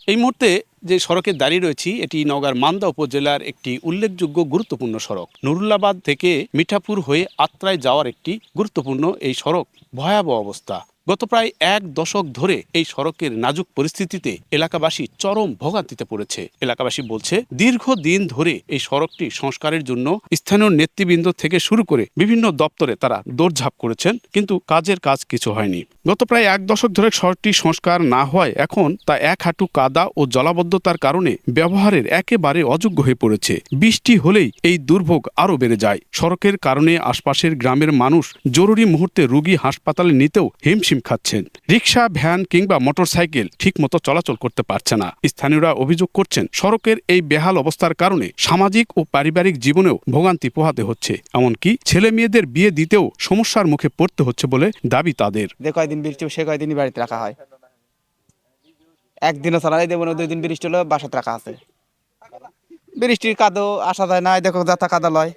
এই মুহূর্তে যে সড়কে দাঁড়িয়ে রয়েছি এটি নওগাঁর মান্দা উপজেলার একটি উল্লেখযোগ্য গুরুত্বপূর্ণ সড়ক। নুরুল্লাবাদ থেকে মিঠাপুর হয়ে আত্রায় যাওয়ার একটি গুরুত্বপূর্ণ এই সড়ক ভয়াবহ অবস্থা। গত প্রায় 1 দশক ধরে এই সড়কের নাজুক পরিস্থিতিতে এলাকাবাসী চরম ভোগান্তিতে পড়েছে। এলাকাবাসী বলছে দীর্ঘদিন ধরে এই সড়কটি সংস্কারের জন্য স্থানীয় নেতৃবৃন্দ থেকে শুরু করে বিভিন্ন দপ্তরে তারা দৌড়ঝাঁপ করেছেন, কিন্তু কাজের কাজ কিছু হয়নি। গত প্রায় 1 দশক ধরে সড়কটি সংস্কার না হওয়ায় এখন তা 1 হাঁটু কাদা ও জলাবদ্ধতার কারণে ব্যবহারের একেবারে অযোগ্য হয়ে পড়েছে। বৃষ্টি হলেই এই দুর্ভোগ আরও বেড়ে যায়। সড়কের কারণে আশপাশের গ্রামের মানুষ জরুরি মুহূর্তে রোগী হাসপাতালে নিতেও হিমশিম খাচ্ছেন। রিকশা, ভ্যান কিংবা মোটরসাইকেল ঠিকমতো চলাচল করতে পারছে না। স্থানীয়রা অভিযোগ করছেন সড়কের এই বেহাল অবস্থার কারণে সামাজিক ও পারিবারিক জীবনেও ভোগান্তি পোহাতে হচ্ছে। এমনকি ছেলে মেয়েদের বিয়ে দিতেও সমস্যার মুখে পড়তে হচ্ছে বলে দাবি তাদের। কয়দিন বৃষ্টি সে কয়দিনই বাড়িতে রাখা হয়, একদিনও চালাই দেবো না, 2 দিন বৃষ্টি হলো বাসাতে রাখা আছে। বৃষ্টির কাদো আসা যায় না, দেখো যাতা কাদা লয়,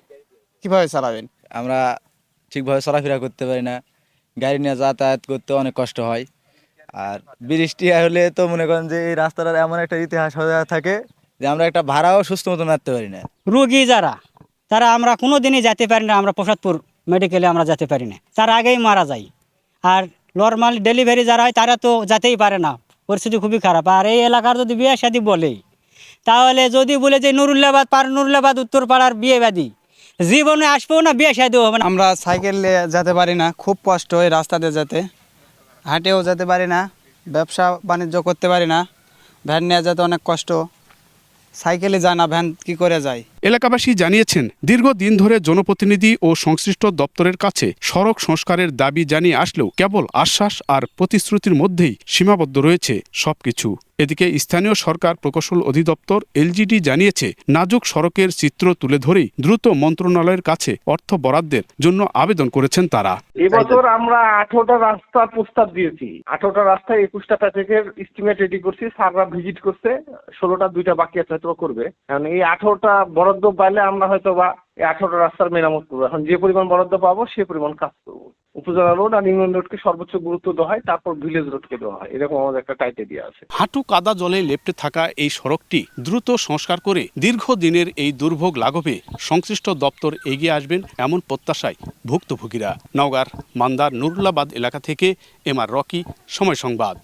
কিভাবে চালাবেন? আমরা ঠিকভাবে চলাফেরা করতে পারি না, গাড়ি নিয়ে যাতায়াত করতে অনেক কষ্ট হয়। আর বৃষ্টি হলে তো মনে করেন যে এই রাস্তাটার এমন একটা ইতিহাস হয়ে থাকে যে আমরা একটা ভাড়াও সুস্থ মতো মারতে পারি না। রোগী তারা আমরা কোনো দিনই যেতে পারি না, আমরা প্রসাদপুর মেডিকেলে আমরা যেতে পারি না, তার আগেই মারা যাই। আর নর্মাল ডেলিভারি যারা হয় তারা তো যেতেই পারে না, পরিস্থিতি খুবই খারাপ। আর এই এলাকার যদি বিয়ে শাদী বলে, তাহলে যদি বলে যে নুরুল্লাবাদ উত্তরপাড়ার বিয়ে বাদী জীবনে আসবেও না, বিয়ে শাদীও হবে না। আমরা সাইকেলে যেতে পারি না, খুব কষ্ট হয় রাস্তাতে যেতে, হাঁটেও যেতে পারি না, ব্যবসা বাণিজ্য করতে পারি না, ভ্যান নিয়ে যেতে অনেক কষ্ট। সাইকেলে যায় না, ভ্যান কি করে যায়? এলাকাবাসী জানিয়েছেন দীর্ঘদিন ধরে জনপ্রতিনিধি ও সংশ্লিষ্ট দপ্তরের কাছে সড়ক সংস্কারের দাবি জানিয়ে আসলেও কেবল আশ্বাস আর প্রতিশ্রুতির মধ্যেই সীমাবদ্ধ রয়েছে সবকিছু। এদিকে স্থানীয় সরকার প্রকৌশল অধিদপ্তর এলজিডি জানিয়েছে নাজুক সড়কের চিত্র তুলে ধরেই দ্রুত মন্ত্রণালয়ের কাছে অর্থ বরাদ্দের জন্য আবেদন করেছেন তারা। এবছর আমরা 18টা রাস্তা প্রস্তাব দিয়েছি। 18টা রাস্তায় 21টা প্যাকেজের এস্টিমেট রেডি করছি, স্যাররা ভিজিট করছে, 16টা 2টা বাকি আছে হয়তো করবে। কারণ এই 18টা বরাদ্দ পাইলে আমরা হয়তো বা এই 18টা রাস্তার মেরামত করবো। এখন যে পরিমাণ বরাদ্দ পাবো সে পরিমাণ কাজ করবো। উপজেলা রোড আর ইউনিয়ন রোডকে সর্বোচ্চ গুরুত্ব দেওয়া হয়, তারপর ভিলেজ রোডকে দেওয়া হয়, এরকম আমাদের একটা ক্রাইটেরিয়া আছে। হাঁটু কাদা জলে লেপ্টে থাকা এই সড়কটি দ্রুত সংস্কার করে দীর্ঘদিনের এই দুর্ভোগ লাঘবে সংশ্লিষ্ট দপ্তর এগিয়ে আসবেন এমন প্রত্যাশায় ভুক্তভোগীরা। নওগাঁর মান্দার নুরুল্লাবাদ এলাকা থেকে এমআর রকি, সময় সংবাদ।